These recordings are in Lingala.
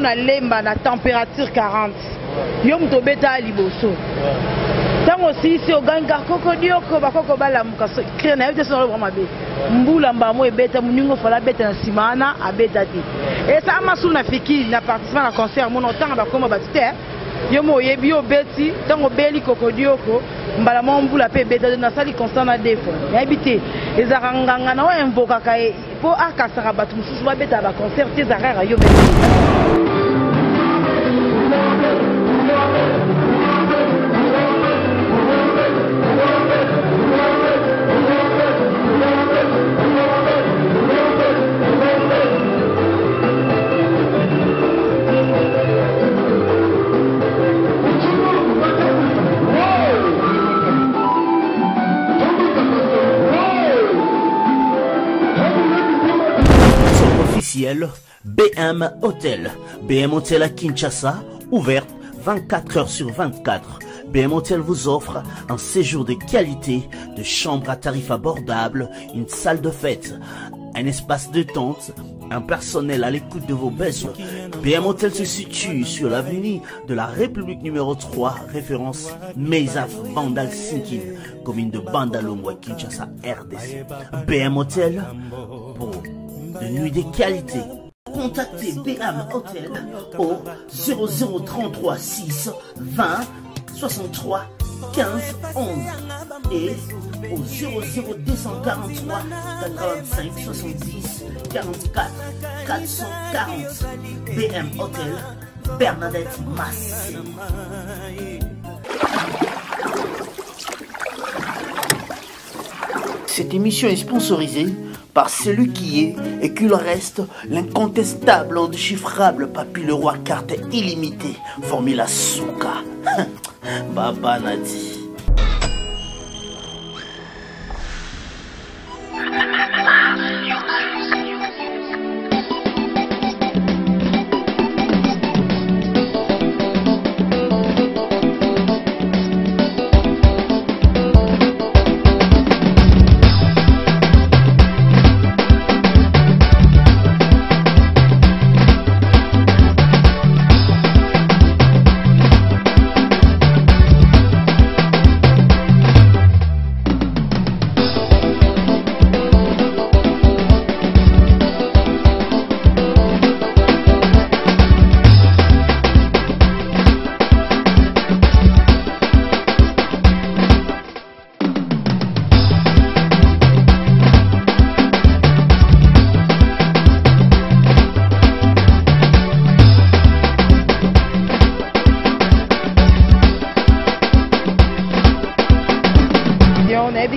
na lemba na température 40 yo muto beta liboso tango si o ganga koko dioko bakoko balamuka créer na yote so vraiment be mbula mbamo ebeta muningo fala beta na simana abeta ti et ça masu na fiki na participant à concert mon temps ba koma batite yo mo yebi obeti tango beli koko dioko mbala mo mbula pe beta na sali constant na defo ya habité ezaranganga na wa invoka kai po akasaka batu mususu ba beta ba concert te zarara yo beta. BM Hotel. BM Hotel à Kinshasa, ouverte 24 heures sur 24. BM Hotel vous offre un séjour de qualité, de chambres à tarifs abordables, une salle de fête, un espace de tente, un personnel à l'écoute de vos besoins. BM Hotel se situe sur l'avenue de la République numéro 3, référence Meizaf Bandal Sinkin, commune de Bandalongwa, Kinshasa, RDC. BM Hotel pour de nuit de qualité. Contactez BM Hotel au 0033 6 20 63 15 11 et au 00243 85 70 44 440. BM Hotel, Bernadette Massé. Cette émission est sponsorisée par celui qui est et qu'il reste l'incontestable, indéchiffrable Papy le Roi, carte illimitée, formule Souka. Baba Nadi.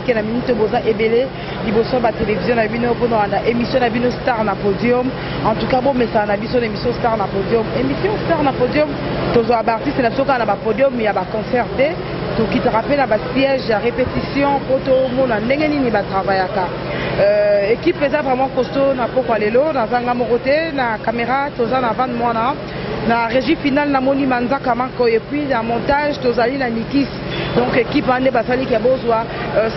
que la minute boza ebele liboso ba télévision na bino pour na émission na bino star na podium. En tout cas bon mais ça na biso émission star na podium. Émission star na podium tozo artiste na soka na ba podium ya ba concerté to qui te rappelle na ba siège à répétition poto mona ndenge nini ba travaillaka. Équipe eza vraiment costaud na poko lelo na zanga mokote na caméra toza na van mwana na régie finale na moni manzaka manko et puis na montage tozali na Nikis. Donc équipe ande basali ki bozwa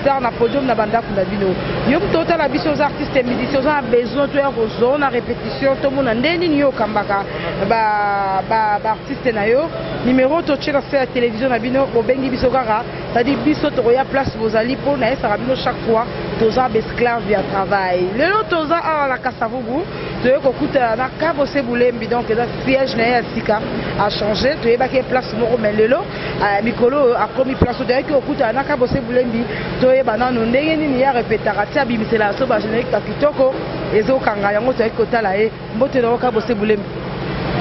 star na podium na banda kuna bino. Yo total la biso artistes et musiciens a besoin de rezo na répétition to mona ndeni nyo kambaka ba artiste na yo numéro to tchela la télévision na bino ko bengi biso kaka c'est-à-dire biso to ya place bozali pour na esa bino chaque fois toza esclave ya travail. Lelo toza a la Kasavubu to ko kuta na Kabo Sebulembi donc ça siège na ya sika a changé to yeba ke place moko mais lelo mikolo a promis place de ko kuta na Kabo Sebulembi to yeba na no ndenge nini ya répétera tia bimisela so ba générique ka kitoko ezo kanga yango to ko tala e mbote na Kabo Sebulembi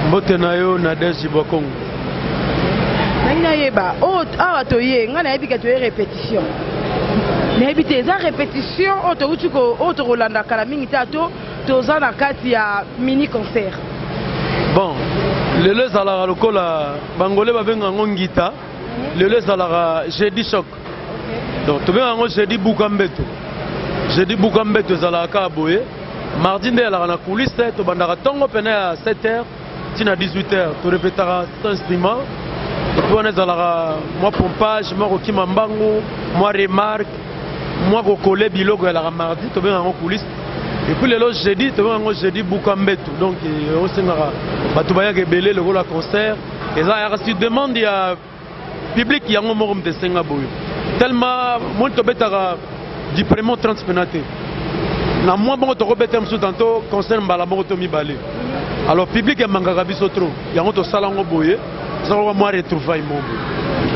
mbote na yo na Desi Bokongo nina yeba o awa to ye ngana yebika to répétition mais habité za répétition auto utuko auto rolanda kala mingi tato toza na kati ya mini concert. Bon, lelo zala lokola bangolé babenga ngongita, lelo zala jeudi choc. Donc to benga ngo jeudi bukambeto. Jeudi bukambeto zala ka boye. Mardi nde la na coulisse to bandaka tongo pene à 7h tina 18h to répétera ton instrument. To on zala moi pompage, moi kokima mbango, moi remarque, moi ko coller biloko la mardi to benga ngo coulisse. Et puis le jeudi, jeudi Bukambetu. Donc on s'est batubaya gebele le rôle à concert. Et ça si demande il y a public il y a un moment de senga boyo. Tellement moi to betara du prémont transpenaté. Na moi bon to robeta msu tanto concert mbala mo to mi balé. Alors public est mangaka biso trop. Il y a un to sala ngo boye. Ça va moi retrouver mo.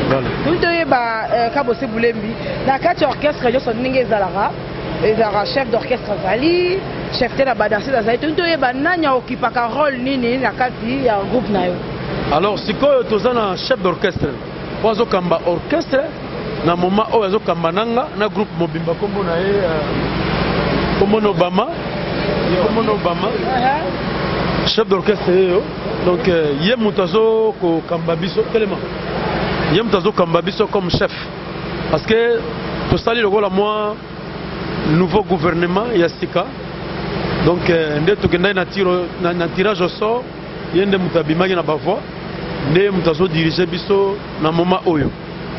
Voilà. Nous devons Kabose Boulembi. Dans quatre orchestres, je suis ninge zalara. Ezara chef d'orchestre Zali, chef de la badanse Zali. Nous devons nanya occuper un rôle nini na kati ya groupe na yo. Alors si quoi tu as un chef d'orchestre, ozo kamba orchestre, na moment où ozo kamba nanga na groupe mobimba comme na comme Obama, chef d'orchestre yo. Donc yé mutazo ko kamba biso tellement. Yé mutazo kamba biso comme chef. Parce que tout ça le rôle à moi nouveau gouvernement Yasika. Donc ndé to kenda na tirage au sort, yende mutabima na bavoie. Ndé mutazo diriger biso na moment oyo.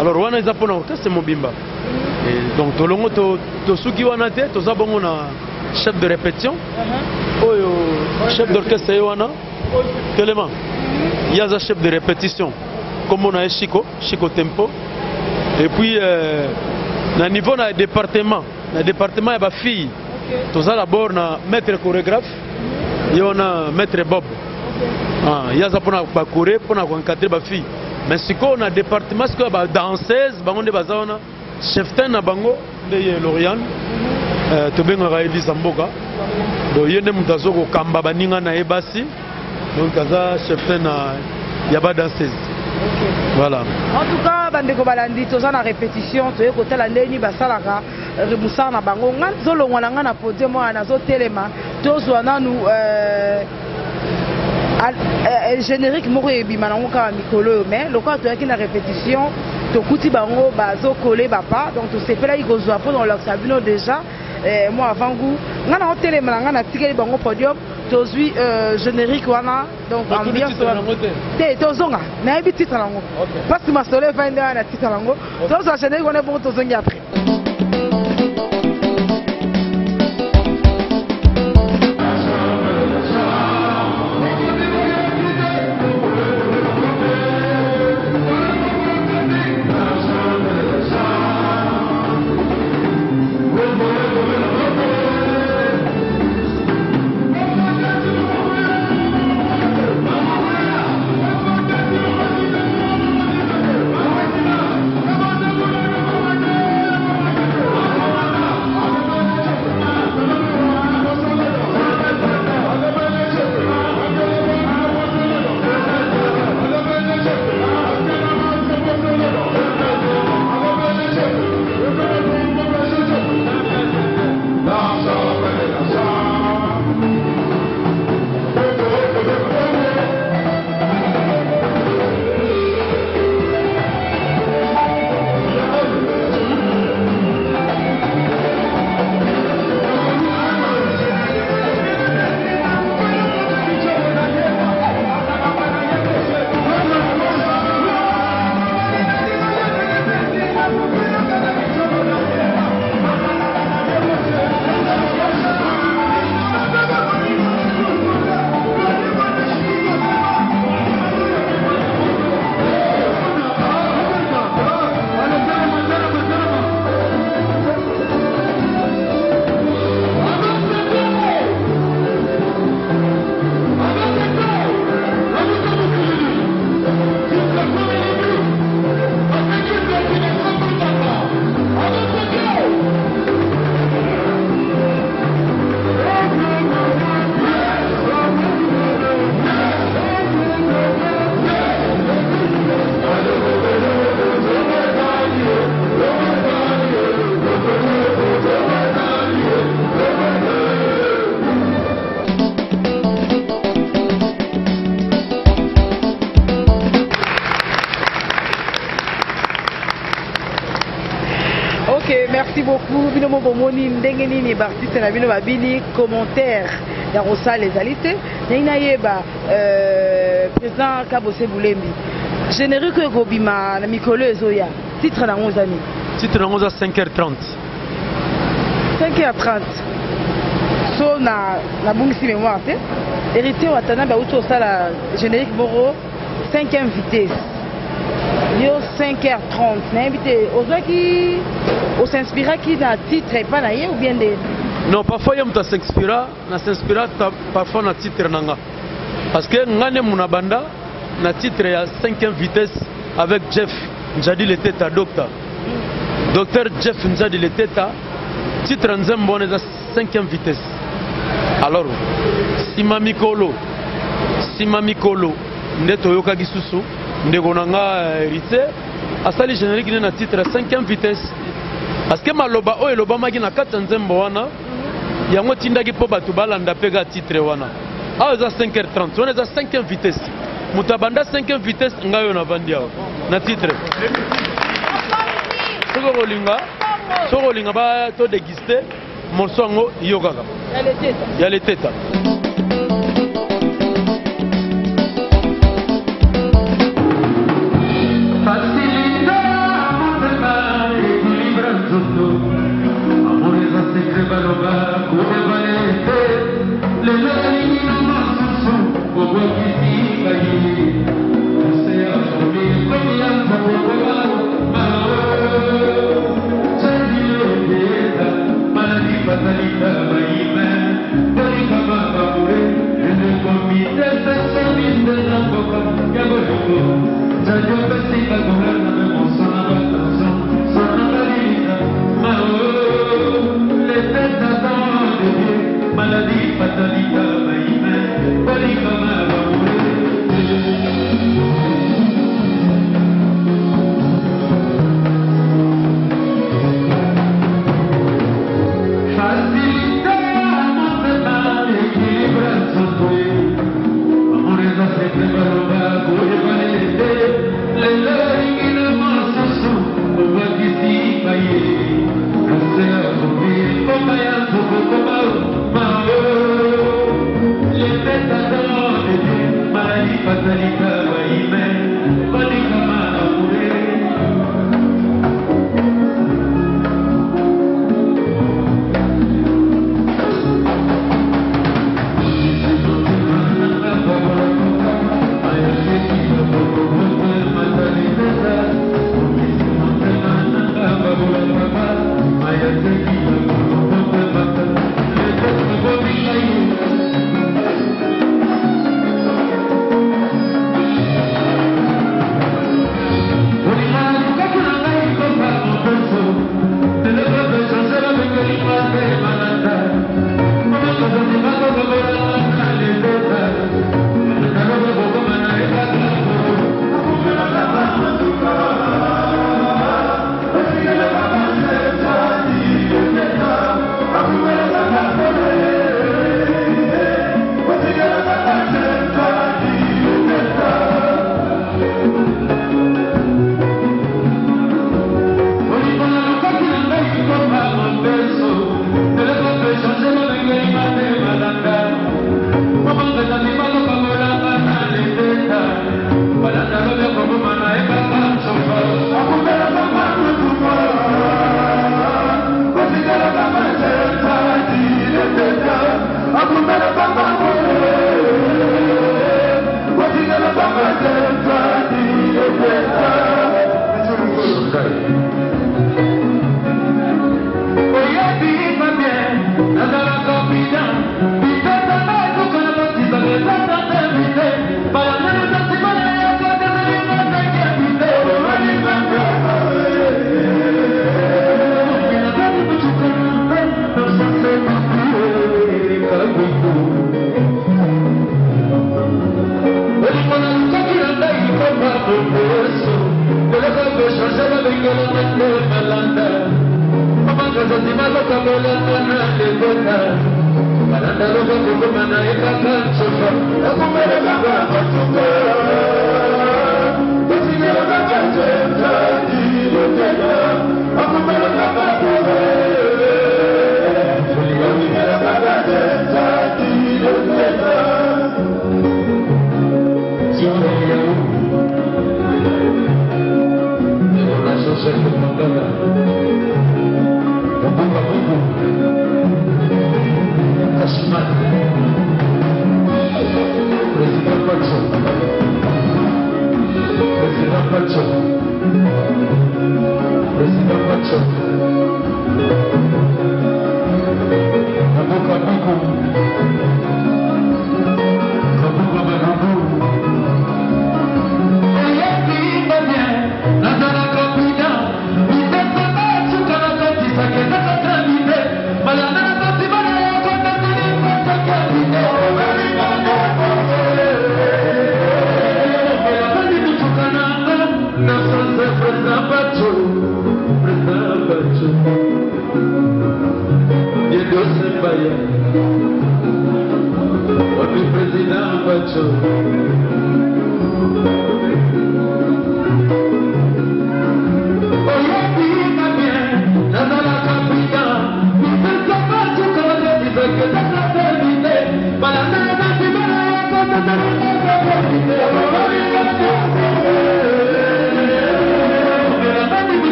Alors wana eza pona orchestre mobimba. Et donc tolongo to suki wana te to zabongo na chef de répétition. Oyo chef d'orchestre wana tellement. Il y a un chef de répétition comme on a Chico Tempo. Et puis na niveau na département il y a des filles. Tout ça d'abord na maître chorégraphe. Il y a un maître Bob. Il y a ça pour bakure pour encadrer les filles. Mais si on a département c'est que danseuse, bango de bazana, cheftain na bango de Loriane. To benga Raeli Zamboga. Donc yende mutazo ko kamba baninga na ebasi. Donc kaza cheftain na yaba danseuse. Voilà. En tout cas, bandeko balandi toza na répétition, toye côté la ndeni basalaka remusa na bango nga zolongwa na nga na podium wana zo telema tozwa nanu générique moko ebima nango kaka mikolo mais lokola toyaki na répétition tokuti bango bazo coller bapa donc tosepelaki kozwa mpo na olakisa bino déjà moi avant goût nga na otelema na nga na tikeli bango podium tozwi générique wana donc ambiance te tozonga nayebi titre nango parce que masolo efandi wana na titre nango tozwa générique wana bongo tozongi après. Merci beaucoup. Binomo bomoni ndenge nini bartiste na bino babini commentaire ya rosa les alités. Nina yeba président Kabose Boulembi. Générique Gobima na mikolo ezoya. Titre na 11 années. Titre na 11 à 5h30. 5h30. So po na bungisi mémoire te héritier watana ba uto sala générique boro 5e vitesse yo 5h30 na invité ozaki on s'inspira qui na titre pas na ye ou bien de non parfois yam ta s'inspira parfois na titre nanga parce que ngane muna banda na titre ya 5e vitesse avec Jeff Njadi le teta docteur Jeff Njadi le teta titre nzembo na 5e vitesse. Alors Sima Mikolo ndeto yoka gisusu ndeko nanga héritier asali générique na titre 5e vitesse parce que maloba o eloba maki na kata nzembo wana yango tindaki po batu balanda pega titre wana a za 5h30 wana za 5e vitesse mutabanda 5e vitesse ngayo na vandia na titre soko linga ba to déguster morceau ngo yokaka ya le teta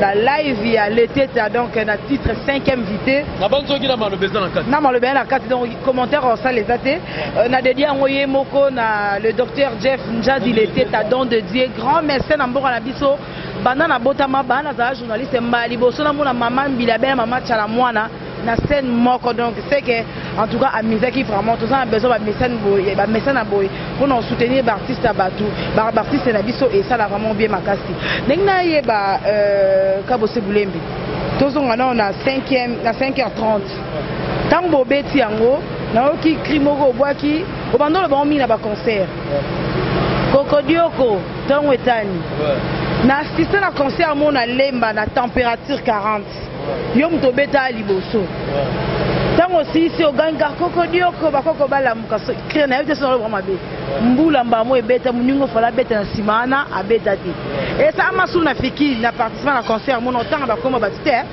La live ya l'été donc un titre 5e invité. Na banzo ki na malo beza na kati. Na malo beza na kati donc commentaire en ça les athées. Na dédié envoyé moko na le docteur Jeff Njadi l'été ta don de Dieu grand médecin na mboka na biso. Banda na botama bana za journaliste mbali boso na mona maman Bilabel maman Chala mwana na scène moko donc c'est que en tout cas à Misaki vraiment tout ça a besoin de médecin na boy pour nous soutenir l'artiste à Batou l'artiste na biso et ça là vraiment bien makasi ndengna yeba Kabose Boulembi tozonga na on a 5h30 tambo beti yango na oki krimoko boaki obando le bon mina ba concert Kokodioko tongo etani na assisté na concert mona lemba na température 40 yo muto beta liboso tango si oganga Kokodioko bakoko bala mukaso créer na yote solo vraiment be mbula mbamo ebeta muningo fala beta na simana abeta ti et ça masu na fiki na participant na concert mona tanga bakoma batite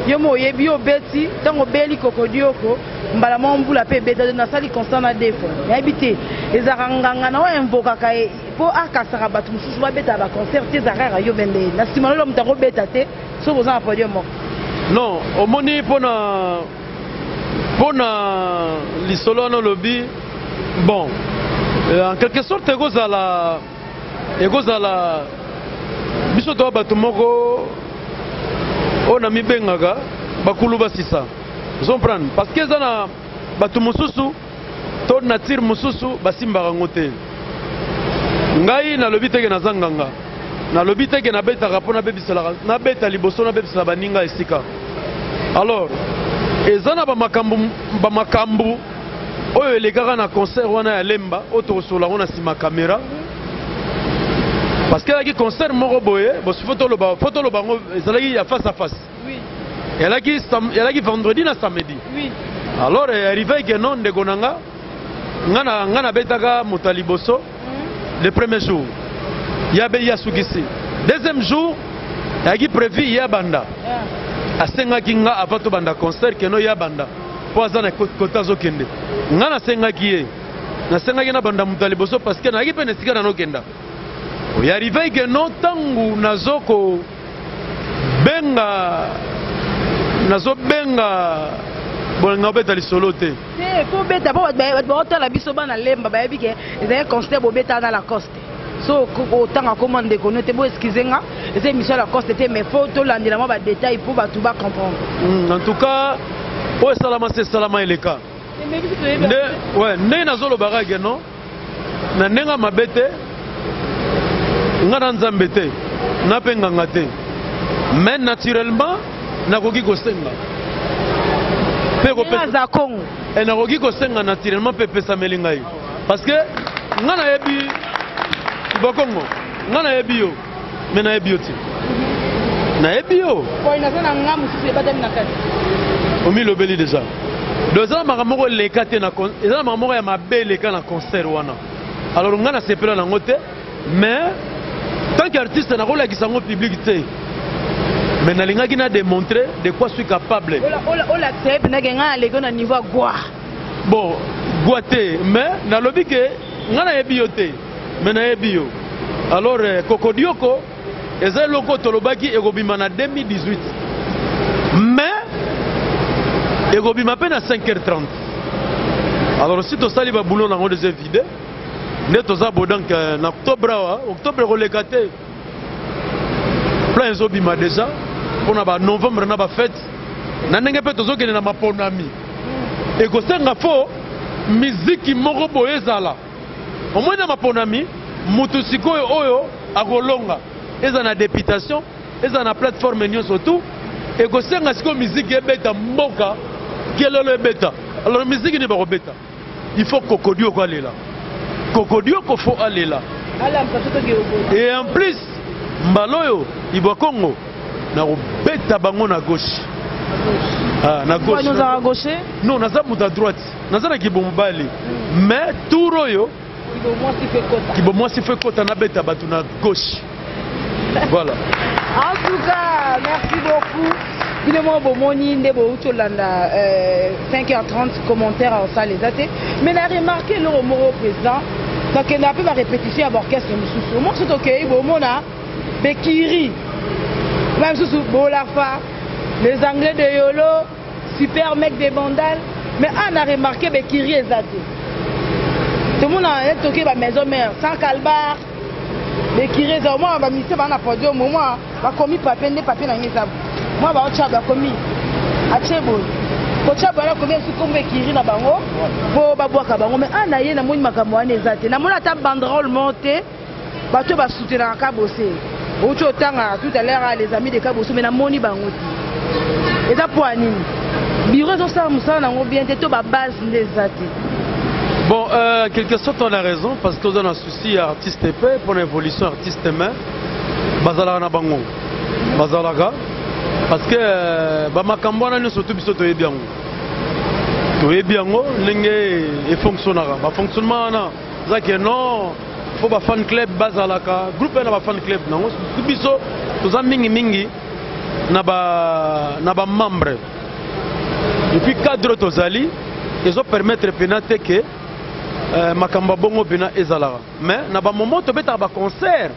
yo mo yebi yo beti tango beli Kokodioko mbala mo mbula pe beta na sali constant na defo yabite ezaranganga na o invoka kai po akasaka batu mususu babeta ba concert te zarara yo bende na simana lo mutako beta te so boza na podium moko. Non, au moni pona l'isolo no lobby bon en quelque sorte egozala biso to batu moko ona mibengaka bakulu basisa vous prendre parce que zana batu mususu to nature mususu basimbaka ngote ngai na lobby teke na zanganga na lobby teke na beta rapona bebisala na beta liboso na bebisala baninga esika. Alors ezana ba makambu oyo elegaka na concert wana ya lemba otosola wana sima caméra parce que la concert moko boye bo photo lo bango ezalaki ya face à face. Oui. Elaki vendredi na samedi. Oui. Alors arrivé que non de gonanga ngana betaka motaliboso le premier jour. Ya be ya sukisi. Deuxième jour yaki prévu ya banda. Asenga kinga avato banda concert keno ya banda po azana kota zokende ngana senga kiye na senga kena banda mutaliboso parce que na yaki pene sika na no kenda o ya arrivé que no tangu nazoko benga bolanga beta lisolo te po beta po ba otala biso bana lemba ba yebi ke ezay concert bo beta na la coste. So autant à commander qu'on était beau excuser nga c'est mission la coste était mais faut tout l'andilement ba détail pour ba tout ba comprendre. En tout cas o salama c'est salama eleka ouais ne nazolo barage non na nenga mabete ngana nzambete na penga ngate mais naturellement na koki ko senga pe ko pesa kongo et na koki ko senga naturellement pe pesa melingai parce que ngana yebi Bokongo, ngana ebio, mena ebio ti. Na ebio. Ko ina sana ngamu sisi badam na kati. Omi lobeli déjà. 2 ans makamoko lekate na concert, ezala makamoko ya mabele ka na concert wana. Alors ngana sepela na ngote, mais tant qu'artiste na rola kisango public te. Mais na linga kina démontrer de quoi je suis capable. Ola tape na genga lego na niveau gwa. bon Guaté mais na lobi que ngana ebioté mais na ebio alors Kokodioko eza loko tolobaki ekobima na 2018 mais ekobima pe na 5h30 alors si to sali ba boulot na ngode vide ne toza bodank na octobre koleka te plan ezobima déjà pona ba novembre na ba fête na ndenge pe tozokende na maponami ekosenga fo miziki moko boye ezala omoi na maponami mutu sikoyo oyo akolonga eza na députation eza na plateforme nyonso tu ekosenga sikoyo miziki ebeta mboka kelelo ebeta alors miziki ne bakobeta il faut Kokodioko alela Kokodioko faut alela et en plus mbaloyo ibwa Congo na kobeta bango na gauche na gauche nous à gauche non naza mutu à droite naza na kibombali mais turoyo kibomwasi fe kota na beta batu na gauche voilà en tout cas merci beaucoup finalement bomoni ndebo utolanda 5h30 commentaires en salle les athées mais n'a remarqué le mot président donc il n'a pas la répétition à l'orchestre mususu moi c'est OK bomona Bekiri même sous Bolafa les anglais de Yolo super mec de Bandal mais on a remarqué Bekiri et Zate tout le monde a toqué la maison mère sans calbar Bekiri et Zate moi on va misser dans la podium moi va commis papier dans les arbres moi va autre va commis à Chebo kocha bana combien sous comme Bekiri na bango po babwaka bango mais on a yé na moni makambo ane Zate na mona ta banderole monter bato ba soutenir ka bosser autre tanga tout à l'heure les amis de Kabosso mais na moni bango et ça pour anime bureau de ça musa na bien to ba base des athées. Bon quelque sorte on a raison parce que on a un souci artiste épais pour l'évolution artiste main bazala na bango bazalaga parce que ba makambo na surtout biso to yebiango ndenge e fonctionnera ba fonctionnement na za que non faut ba fan club bazalaka groupe na ba fan club nango biso toza mingi na ba membre et puis cadre tozali ils ont permettre penate que makamba bongo bina ezalaka mais na ba moment to beta ba concert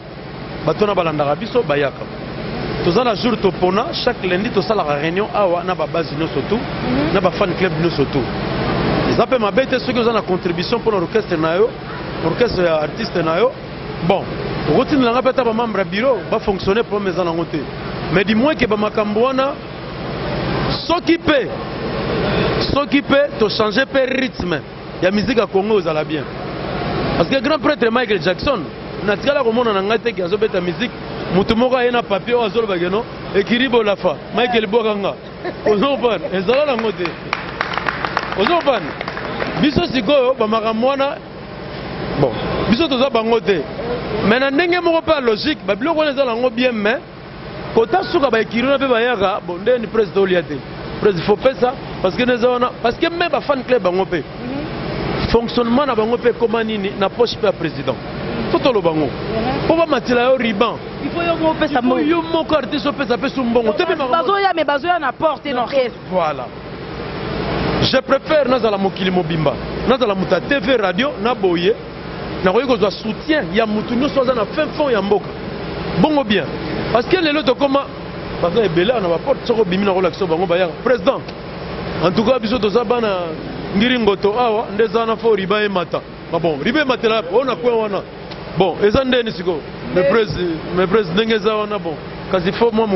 bato na balandaka biso bayaka toza na jour topona chaque lundi to sala réunion awa na ba base no surtout na ba fan club no surtout ils appellent ma bête ceux qui ont la contribution pour l'orchestre nayo orchestre artiste nayo bon routine la ngapeta ba membre bureau ba fonctionner pour mes en côté mais du moins que ba makambo wana s'occuper to changer per rythme ya musique à Congo aux ala bien parce que grand prêtre Michael Jackson na tikala ko mona na ngate ki azobeta musique mutu moko ayena papier o azolo bageno ekiribo la fa Michael Bokanga ozopan ezala na ngote ozopan biso sikoyo ba makamwana bon biso toza bango te mais na ndenge moko pa logique ba biloko ezala ngo bien mais kota suka ba ekirona pe bayaka bon ndeni président oliate président faut faire ça parce que parce que même ba fan club bango pe fonctionnement na bango pe comment nini na poche pe président faut lo bango pour ba matila yo riban il faut yo mo pesa mo yo mo carte so pesa pe sumbongo te pe bazoya mais bazoya na porte na orchestre voilà je préfère nazala mokili mobimba nazala muta TV radio na boye na koyiko zo soutien ya mutu nyonso za na fin fond ya mboka bongo bien parce que lelo to koma baza ebela na ba porte soko bimi na relaxo bango ba ya président en tout cas biso to za bana ngiri ngoto awa ndeza na fo riba e mata bon riba matela ona kwa wana bon eza ndeni siko me président ndengeza wana bon kasi fo moi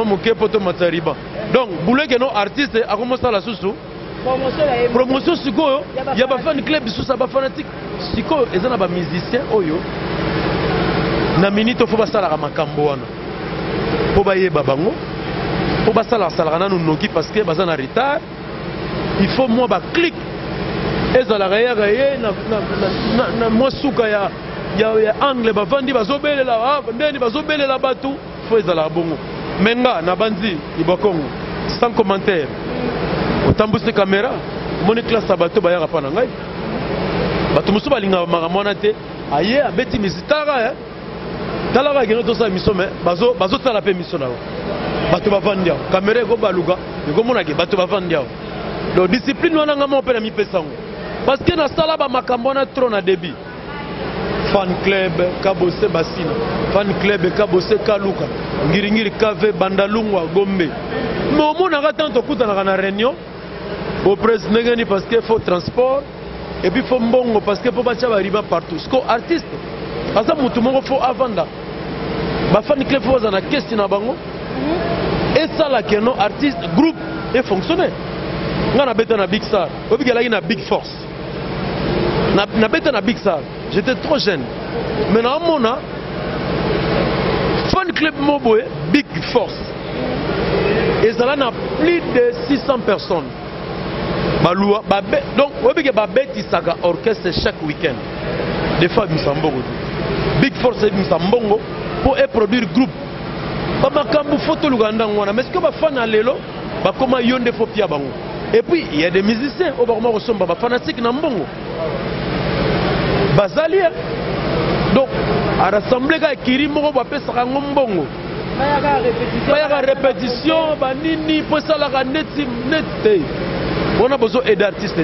moke poto matariba donc bouleke no artiste akomosa la susu promotion sikoyo ya ba fan club susu ba fanatique sikoyo eza na ba musicien oyo na minute fo basala makambo wana po bayeba bango po basala nanu noki parce que baza na retard il faut moi ba clic ezala gaya ye na moi suka ya angle bavandi bazobelela ndeni bazobelela batu fo ezala bongo menga na bandi ibakongo sans commentaire otambuse caméra moni classe bato bayaka pa na ngai bato musu balinga makamwana te aye abeti misitara talaka geno to sa mission mais bazo tala pe mission nawo bato bavandi caméra ko baluka ko mona ke bato bavandi donc discipline wana ngamo pe na mi pesango parce que na sala ba makambo na trop na débit. Fan club Kabose Basina, fan club Kabose Kaluka, Ngiri Kave Bandalungwa Gombe. Mais au moins on a tant de coups dans la réunion. Au président parce qu'il faut transport et puis il faut mbongo parce qu'il faut pas arriver partout. Ce qu'on artiste, à ça tout le monde faut avant là. Ba fan club faut en a question na bango. Et ça là que nos artistes groupe et fonctionner. On a bêté na Big Star, on a na Big Force. Na bêté na Big Star. J'étais trop jeune. Maintenant, mon fan club Moboé, Big Force. Et ça là, a plus de 600 personnes. Donc, on peut que Saga orchestre chaque week-end. Des fois, nous sommes Big Force et nous sommes pour produire groupe. Bamakambu photo Luganda, mais est-ce que les fans à l'élo, comment ils ont des faux pieds. Et puis, il y a des musiciens, au bord de fanatiques dans Mbongo. Bazalia. Donc, à rassembler les Kirimo, va faire ça en Mbongo. Il y a répétition, banini, pour ça la net. On a besoin d'aider artistes.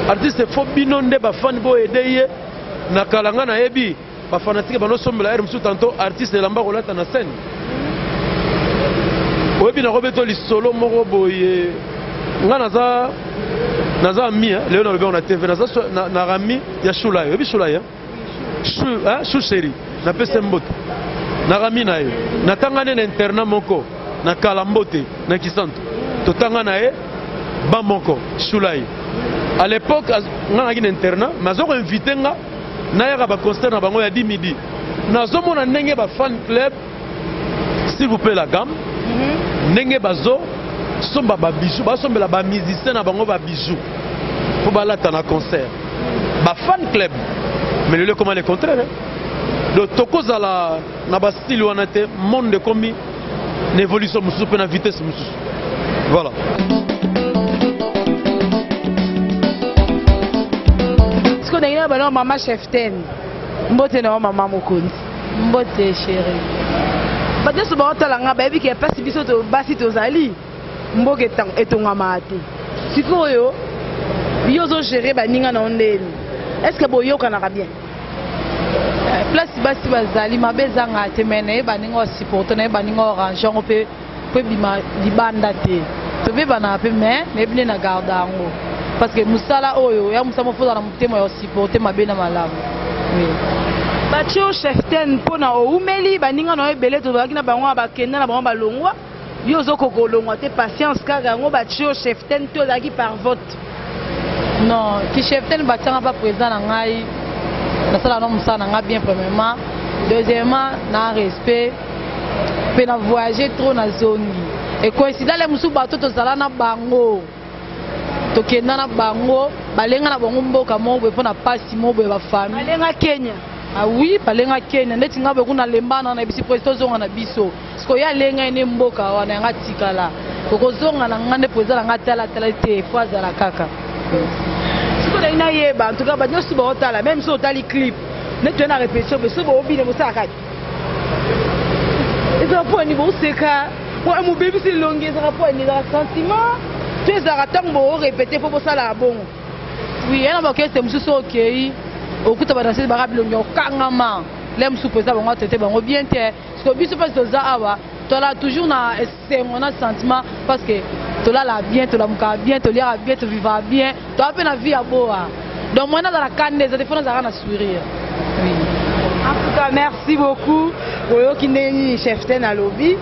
Artistes, il faut binonder, les fans vont aider. Nakalanga na ebi, les fanatiques vont sommer la RMC tantôt, artistes de l'amba relate na scène. Oebi na robeto li solo moko boye. Nga naza ami, Léon Albert on a TV, na rami ya Shulay, obi Shulay, Chou chéri, na pese mbote, na rami na ye, na tangane na internat moko, na Kalambote, na Kisanto, to tangana ye, ba moko, Shulay. À l'époque, nga naki na internat, mais zo ko invité nga, na ya ba concert na bango ya 10 midi. Na zo mona ndenge ba fan club, s'il vous plaît la gamme, ndenge bazo somba ba bijou, ba sombela ba musicien na bango ba bijou. Pour balata na concert. Ba fan club. Mais le comment le contraire. Donc tokoza la na ba style wana te monde de combi l'évolution mususu pe na vitesse mususu. Voilà. Ce qu'on a dit ba maman chef ten. Mbote na maman mokonzi. Mbote chérie. Ba de so ba talanga ba bi ke passe biso to basi to zali. Mboke tang etongama te. Sikoyo yozo gérer baninga na ondeni. Est-ce que boyoka na bien? Place basi bazali mabezanga te mene baninga supporter na baninga orange on peut bima libanda te. To be bana pe mais bine na garda ngo. Parce que musala oyo ya musamo foza na mutema yo supporter mabena malamu. Oui. Batio chef ten pona o umeli baninga no ebele to bakina bango bakenda na bango balongwa. Yozo kokolongwa te patience kaka ngo batio chef ten to zaki par vote. Non, qui chef ten batanga pas présent na ngai. Na sala no musana nga bien premièrement, deuxièmement na respect pe na voyager trop na zongi. Et coïncident les musu bato to sala na bango. To kenda na bango, balenga na bango mboka mo be pona pasi mo be ba famille. Balenga Kenya. Ah oui, balenga Kenya ndeti nga be kuna lembana na bisi president zonga na biso. Siko ya lenga ene mboka wana nga tikala. Koko zonga na ngande president nga tala te fois za la kaka. En tout cas, même si on a les clips, nous avons une répétition, mais si on a une répétition, c'est un niveau séca. Mon bébé, c'est long, c'est un sentiment. Tu es à temps répéter pour ça là bon. Oui, il y a un c'est monsieur OK. Au coup de danser le barabe long, kangama. L'aime sous ça, on va traiter bien terre. Ce que biso passe ça awa, tu as toujours na c'est mon sentiment parce que tu l'as bien, tu l'as bien, tu l'as bien, tu vivras bien, tu as peine à vie à boire. Donc moi dans la canne des défenses à rien à sourire. Oui. En tout cas, merci beaucoup. Oyo kineni chef ten à lobby.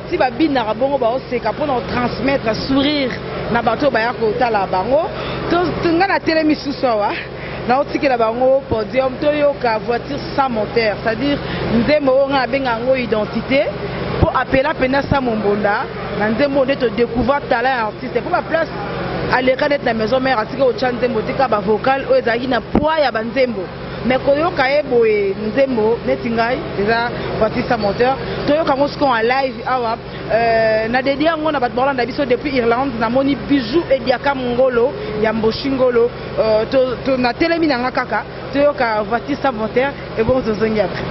Si babi na rabongo ba c'est pour nous transmettre sourire na bato ba ya ko tala bango. To ngana telemi susowa. Na otiki la bango podium Toyota voiture sans moteur, c'est-à-dire nzembo nga benga ngo identité pour appeler pena sa mombonda, nzembo de te découvrir talent artiste pour la place à l'écran de la maison mère asika o chante motika ba vocal o ezaki na poids ya banzembo. Mais koyoka ebo nzembo netingai déjà voiture sans moteur, toyoka ngo ce qu'on en live awa na dédié ngo na batbola na biso depuis Irlande na moni bijou et diaka mongolo ya mboshingolo to na telemi na kaka toyoka voiture sans moteur et bon tozongi après.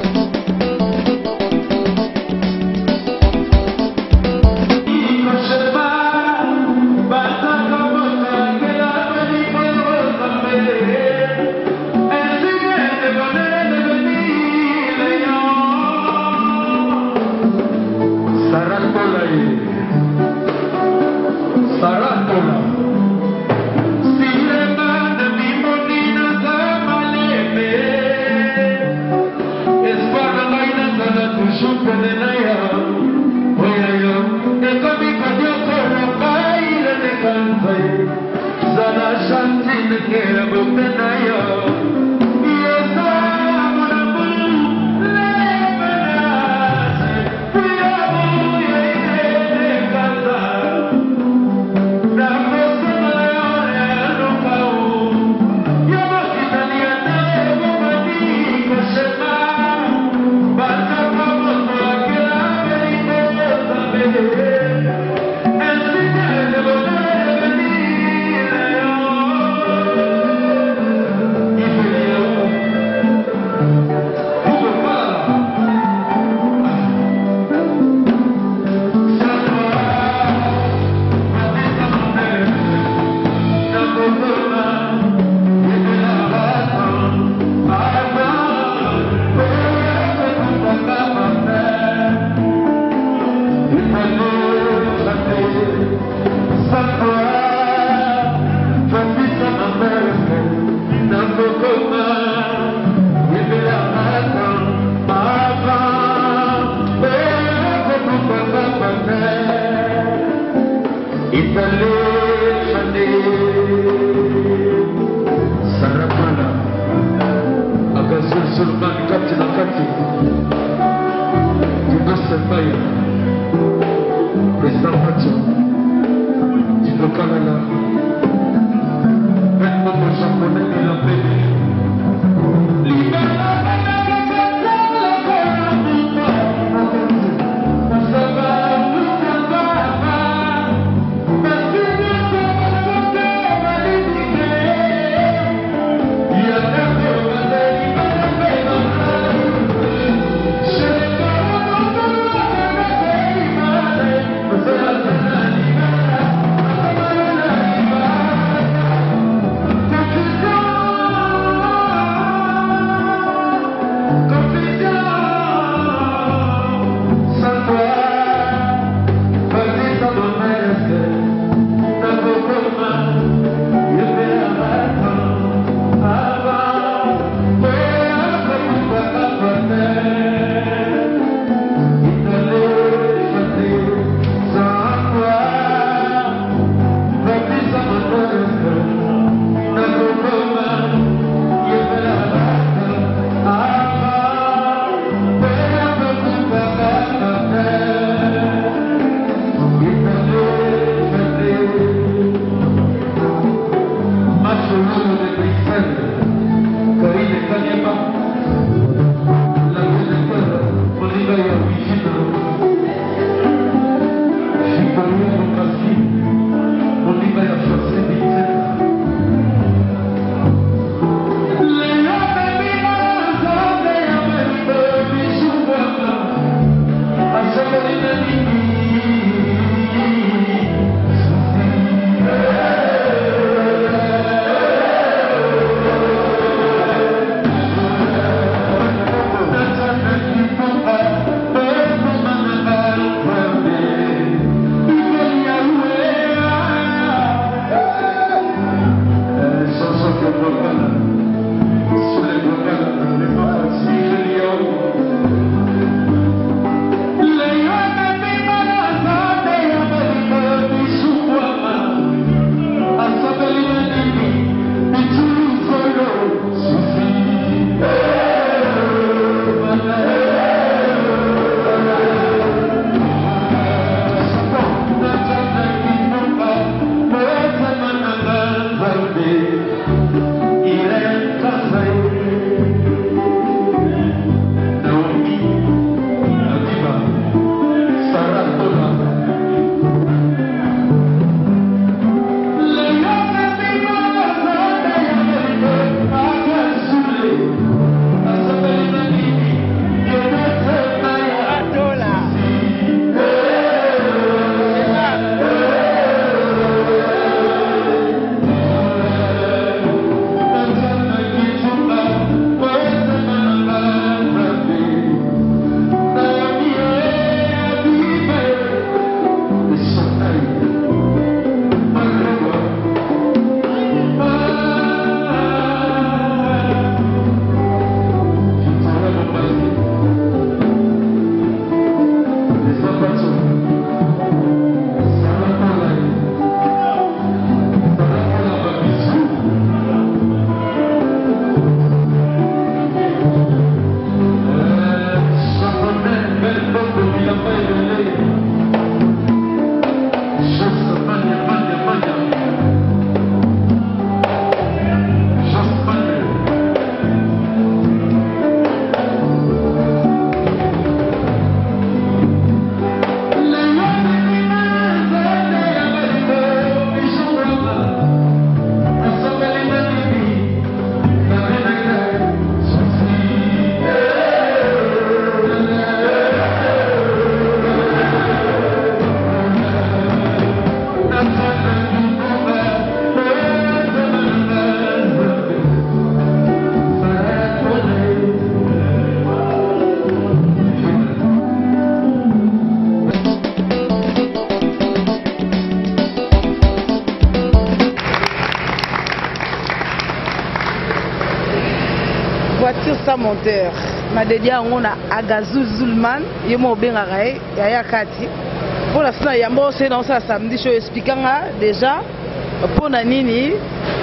voiture sans monteur. Ma dédié on a Agazou Zulman, yemo bengarae, yaya kati. pour la sina yambo c'est dans ça samedi show expliquant déjà pour na nini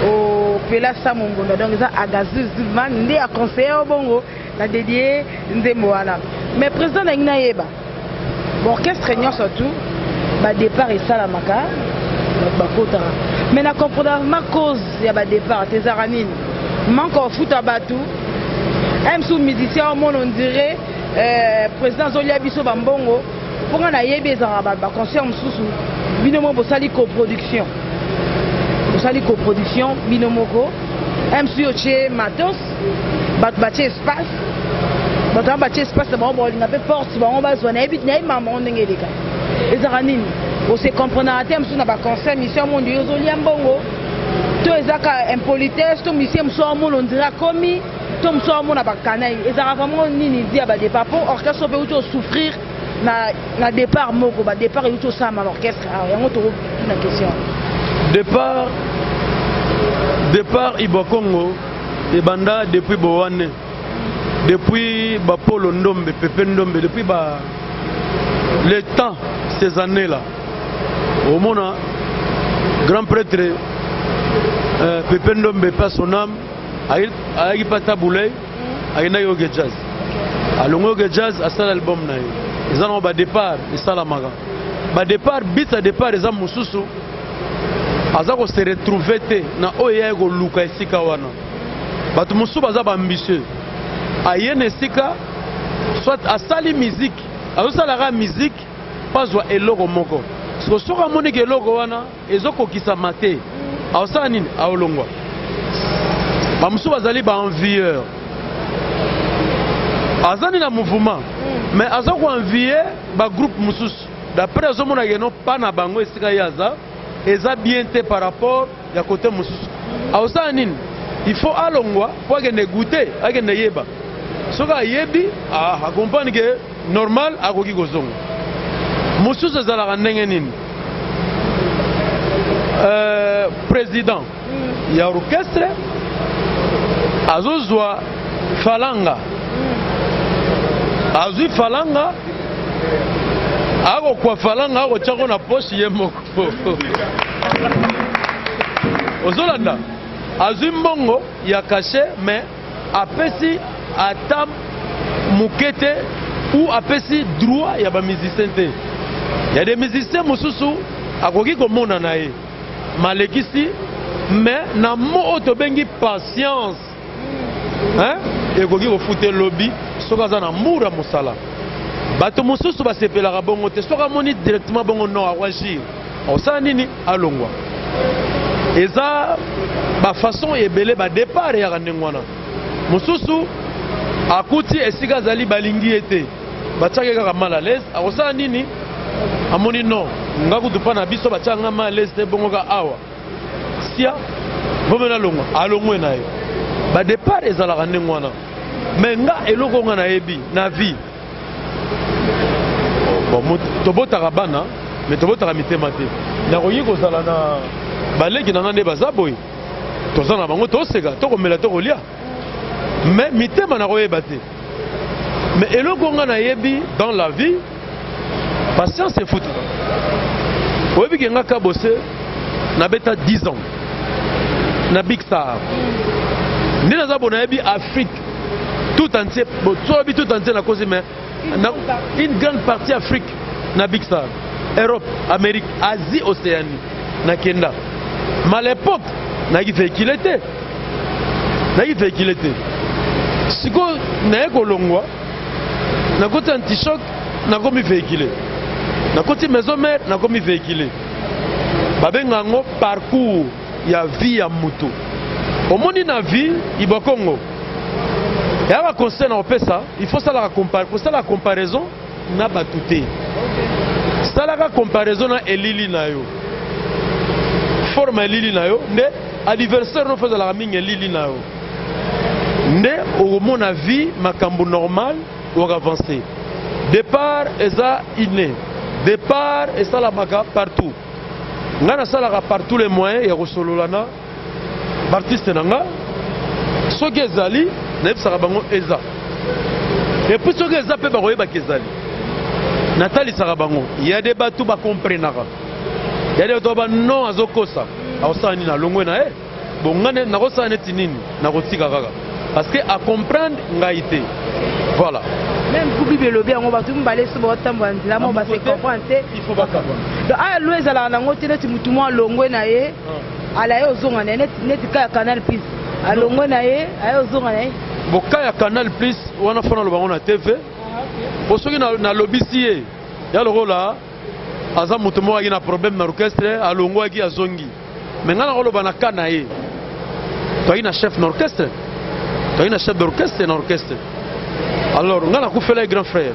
au pela samongonda donc ça Agaziz man ndé a conseiller au bongo la dédié ndembo wana mais président na yeba orchestre réunion surtout ba départ et ça la maka ba kota mais na comprendre ma cause ya ba départ tezara nini manque au foot abatu même sous musicien au monde on dirait président Zolia biso bambongo pour na yebe za ba concert mususu binomo bosali coproduction binomoko MC Oche Matos batche espace batche espace ba on linga pe porte ba on ba zo na ebit na maman ndenge leka ezara nini o se comprendre à terme na ba concert mission monde yozo liambongo to ezaka impolitesse to mission so monde on dira komi to so monde na ba kanai ezara vraiment nini dia ba départ pour orchestre pe uto souffrir na départ moko ba départ uto ça ma orchestre yango to na question départ Ibo Congo et banda depuis Boane depuis Polo Ndombe Pepe Ndombe depuis le temps ces années là au mona grand prêtre Pepe Ndombe pas son âme ayi pata boulay ayi na yoga jazz alongo jazz à ça l'album na ils ont ba départ et ça la maga ba départ bit à départ les am mususu azako se retrouver te na oya ego luka esika wana batu musu baza ba ambitieux ayene esika soit asali musique azosalaka musique pazwa eloko moko soka moni ke eloko wana ezokokisa mate awosala nini aolongwa bamusu bazali ba envieur azani na mouvement mais azako envier ba groupe mususu d'après azomona ke no pa na bango esika yaza eza bien te par rapport ya côté mususu awosala nini il faut alongwa pour akende goûter akende yeba soka yebi accompagne que normal akoki kozonga mususu ezalaka ndenge nini président ya orchestre azozwa falanga azwi falanga ako kwa falanga ako chako na poche ye moko ozolanda azwi mbongo ya caché mais apesi atam mukete ou apesi droit ya ba musicien te ya des musiciens mususu akoki komona na ye malekisi mais na mo to bengi patience hein ekoki kofute lobby soka za na mura musala bato mususu basepelaka bongo te soka moni directement bongo non awagir osala nini alongwa eza ba façon ebele ba départ ya ndenge wana mususu akuti esika zali balingi ete batiake kaka mal à l'aise akosala nini amoni non ngakutu mpa na biso batiaka mal à l'aise te bongo ka awa sia bomena longwa alongwe na yo ba départ ezalaka ndenge wana mais nga eloko nga nayebi na vie bon tobotaka bana mais tobotaka mitema te nakoki kozala na baleki na nga nde baza boye toza na bango toseka tokomela tokolia mais mitema nakoyeba te mais eloko nga nayebi dans la vie patience efuta oyebi ke nga kabose nabeta 10 ans na Big Star nde naza bo nayebi Afrique tout entier toyebi tout entier na kosi mais une grande partie Afrique na Big Star Europe, Amérique, Asie, Océanie na kenda mais à l'époque naki véhicule te siko naye kolongwa nakoti antichoc nakomi véhicule nakoti maison mère nakomi véhicule babenga ngo parcours ya vie ya mutu omoni na vie Ibo Congo ya ba conseil na opesa il faut ça la comparaison na batute salaka comparaison na elili na yo forme elili na yo nde anniversaire no faisala la mingi elili na yo nde omona vie makambo normal ou avancer départ eza inné départ eza la maka partout ngana salaka partout les moyens ya kosololana artiste nanga soki ezali nayebisaka bango eza et puis soki eza pe bakoyeba kezali Nathalie Sarabango, il y a des bateaux qui comprennent. Il y a des bateaux qui non à Zokosa. Aosani na longo na bon ngane na kosa neti nini na kotika kaka. Parce que à comprendre ngaité. Voilà. Même pour Bible bien on va tout mbaler sur votre temps là on va se comprendre. Il faut pas comprendre. Donc ah loeza la ngote neti mutu mo longo na ye. Ala yo zonga neti ka Canal Plus. Alongo na ye ayo zonga na ye. Boka ya Canal Plus wana fona lo bango na TV. Pour ceux qui na lobbying, il y a le rôle là. Aza mutu mo a problème na orchestre alongo aki azongi. Mais ngana rôle bana kana ye. Toi il a chef d'orchestre. Toi il a chef d'orchestre na orchestre. Alors ngana ku fait les grands frères.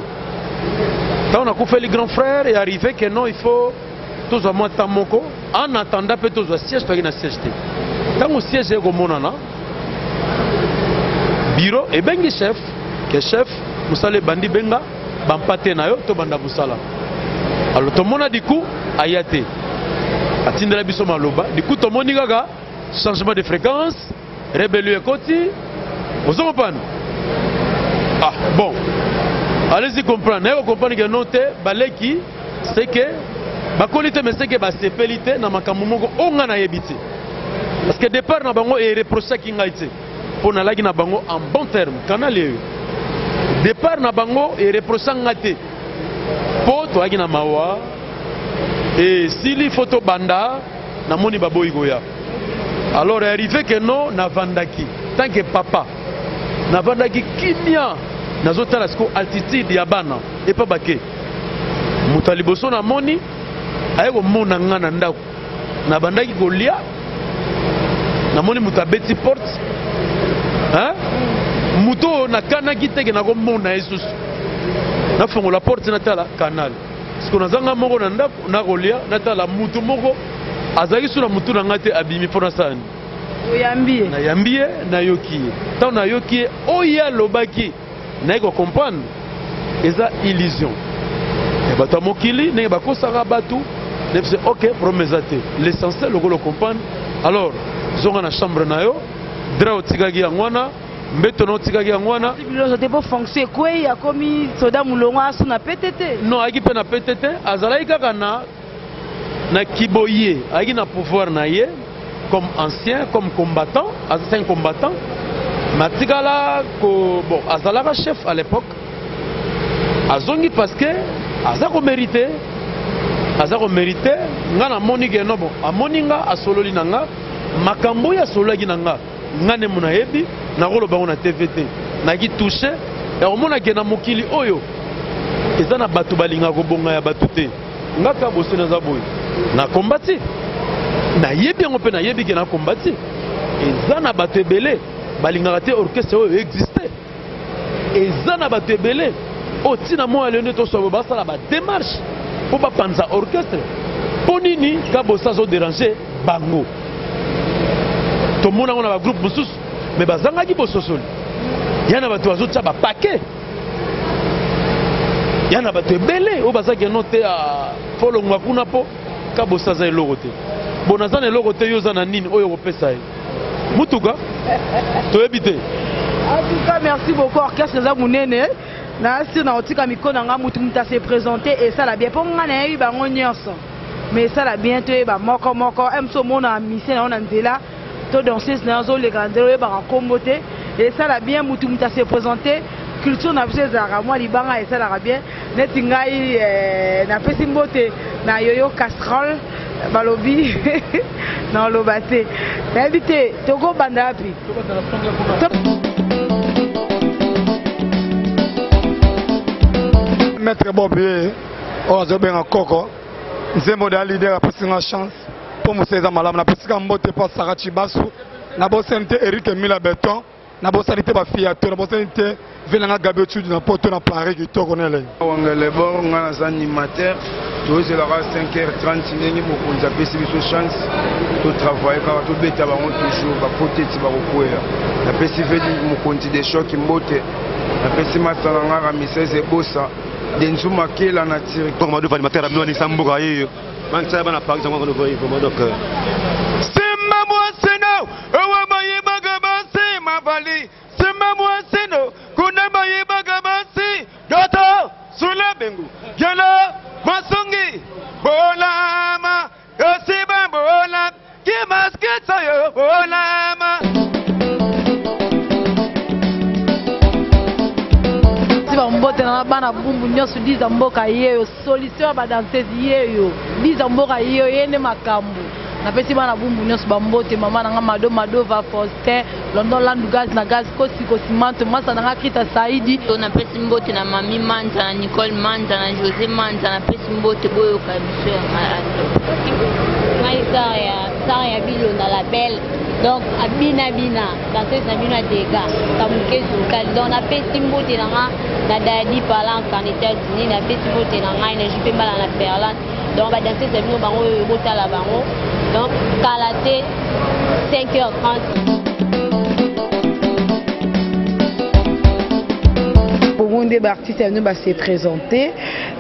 Quand on a fait les grands frères et arrivé que non il faut tous à moi tamoko en attendant peut tous à siège toi il a siège. Quand on siège au monana bureau et bengi chef que chef musale bandi benga bampate na yo to banda musala. Alors tout le monde a dit coup ayate. Atindela biso maloba du coup tout le monde gaga changement de fréquence rébellion ekoti vous comprenez. Ah bon allez-y comprendre vous comprenez que note baleki c'est que ba qualité mais c'est que ba sepelité na makambo moko onga na yebiti parce que départ na bango et reprocher ki ngaite pour na lagi na bango en bon terme canal départ na bango et reprocher ngate po to lagi na mawa et sili photo banda na moni baboyi goya alors arrivé que non na vandaki tant que papa na vandaki kimia na zotala sko altitude ya bana et pas baké mutaliboso na moni ayeko mona ngana ndako na bandaki golia na moni mutabeti porte hein muto na kana kiteke na ko mona yesus na fongo la porte na tala canal parce que nazanga moko na ndako na golia na tala mutu moko azaki sura mutu na ngate abimi pona sani oyambie na yambie na yoki tant na yoki oya lobaki na ko comprendre eza illusion et bato mokili ne ba ko saka batu ne c'est OK promesate l'essentiel le comprendre alors zonga na chambre na yo dra otikaki yangwana mbeto na otikaki yangwana bilo te po foncer quoi ya komi soda mulongo asu na PTT non aki pe na PTT azalaki kaka na kiboye aki na pouvoir na ye comme ancien comme combattant ancien combattant matikala ko bon azalaka chef à l'époque azongi parce que azako mérité nga na moni ke no bon amoni nga asololi na nga makambo ya solaki na nga ngane muna yebi na rolo bango na TVT na ki toucher ya omona ke na mokili oyo eza na batu balinga ko bonga ya batu te nga ka bosena za boy na kombati na yebi ngo pe na yebi ke na kombati eza na batu ebele balinga te orchestre oyo existait eza na batu ebele otina mo alene to so ba sala ba démarche pour pas panza orchestre pour nini ka bossa zo déranger bango to mona on a ba groupe musus mais bazanga ki bososoli yana batu azotia ba paquet yana batu ebele o bazaki note a folongwa kuna po ka bossa za eloko te bonazana eloko te yo za na nini oyo kopesa ye mutuka to ebite en tout cas merci beaucoup orchestre za munene na si na otika mikona nga mutu muta se présenter et ça la bien pour nga na yebi bango nyonso mais ça la bien to ba moko emso mona mission na ona nzela to danser na zo le grandeur ba kombote et ça la bien mutu muta se présenter culture na biso za moi libanga et ça la bien neti ngai na pesi mbote na yoyo casserole balobi na lobate habité toko banda api Maître Bobé, Ozoben en Coco, Nzembo de leader a pris une chance pour me saisir malam, na pris un mot de pas Sarachi Basu, na bossente Eric Mila Beton, na bossante ba fiato, na bossente Velanga Gabiotu na poto na Paris qui to connaît. Les bords, on a un animateur, tous les 5h30, on a pris une chance de travailler, car tout bête avant toujours, va côté de Barokoya. La PCV mon compte des chocs qui montent, la PCV Matananga, Mrs. Ebossa. Denzu makela na tiri pour ma devant mater amno ni sambuga yeyo mangsa bana par exemple on voit comme donc sema moi seno owa maye bagabasi mavali sema moi seno kuna maye bagabasi doto sula bengu yana mbote na bana bumbu nyonso diza mboka yeyo solution ba danseuse yeyo diza mboka yeyo yende makambo na pesi bana bumbu nyonso ba mbote mama na Mado Madova Faustin London Landu Gaz na Gaz Kosi Kosimanto masa na Kita Saidi na pesi mbote na Mami Manta na Nicole Manta na José Manta na pesi mbote boyo kabiso ya maisa ya bilo na la belle. Donc abina danseuse na bino ateka kamukezu kali donc na pesi mbote na dadi Palanque en États-Unis na pesi mbote na ngai na jupe mbala na Perlan donc ba danseuse na bino bango bota la bango donc kalaté 5h30. Des artistes nous s'est présenté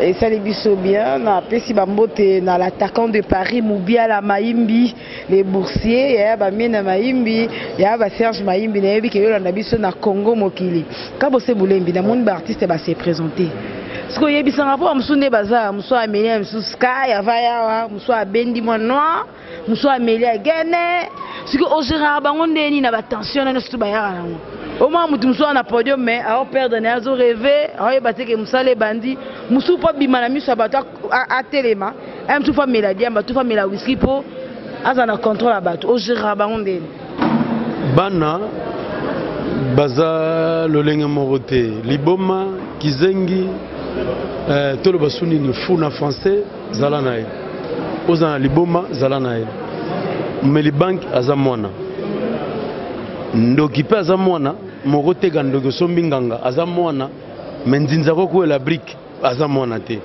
et ça les biso bien na pesi bambote na l'attaquant de Paris Moubia la Maimbi les boursiers ya ba Miena Maimbi ya ba Serge Maimbi na yebi ke yo na biso na Congo mokili ka bose bulembi na monde artiste ba s'est présenté ce que yebi sans rapport musune baza muso Amélia muso Sky avaya muso Bendi moi noir muso Amélia gene ce que au gérard bango ndeni na ba tension na surtout ba yara na au moins mutu muso na podium mais a perdre na azo rêver a bateke musale bandi musu pa bimana miso bato a telema am tout fa melody am tout fa mela whisky po azana contrôle abato au gérard bango ndeni bana baza lolenge morote liboma kizengi tolo basuni ni funa français zala na ozana liboma zala na meli bank azamwana ndoki pe azamwana morote gando sombi nganga azamwana mendinza ko la brique azamwana te